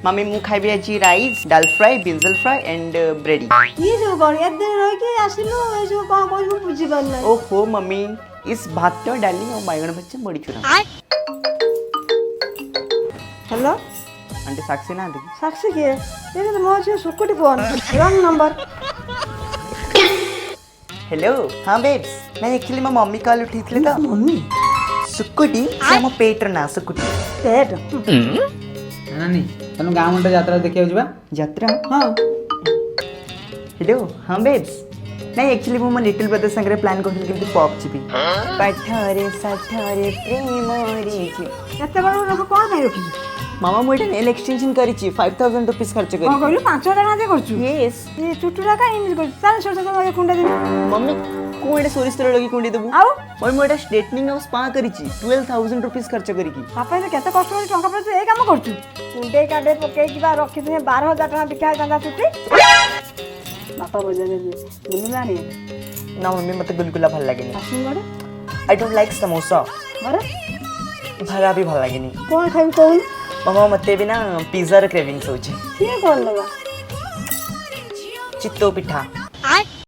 mummy मु खाइबे आज rice dal fry brinjal fry and bread ओहो मम्मी इस भात डाली और बैगन भज्जा बड़ी चूरा हेलो आंटी साक्षी ना देखी साक्षी किए ये तो मोर छे सुकुटी फोन रॉन्ग नंबर हेलो हाँ बेब्स मैं एक्चुअली मो मम्मी कॉल उठी थी तो मम्मी सुकुटी से मो पेटर ना सुकुटी पेट नानी तनु गाँ मुंडे यात्रा देखिए जुबा यात्रा हां हेलो हाँ बेब्स नहीं एक्चुअली मो लिटिल ब्रदर संगे प्लान करथिल कि पॉप छिपी पठारे सठारे प्रेम रे छी एते बड़ रख कोन भाई रखी मामा मु एटा नेल एक्सटेंशन करिछि 5000 रुपीस खर्च हां करी कहलु 5000 टका दे करछु यस ये चुटुरा का इन कर चल छोड़ छोड़ कुंडा दे मम्मी को एटा सोरिस तेल लगी कुंडी देबु आउ मम्मी मु एटा स्ट्रेटनिंग और स्पा करिछि 12000 रुपीस खर्च करी की पापा ने केते कष्ट कर टका पर ए काम करछु कुंडे काडे पके किबा रखि दे 12000 टका बिका जांदा चुटी बापा बजा दे बुलु ना रे ना मम्मी मते गुलगुला भल लागेनी आसिन बड़े आई डोंट लाइक समोसा बड़े भरा भी भल लागेनी कोन खाइ कोन मामा मते भी ना पिज्जा रे क्रेविंग्स होछि ये कोन लगा चित्तो पिठा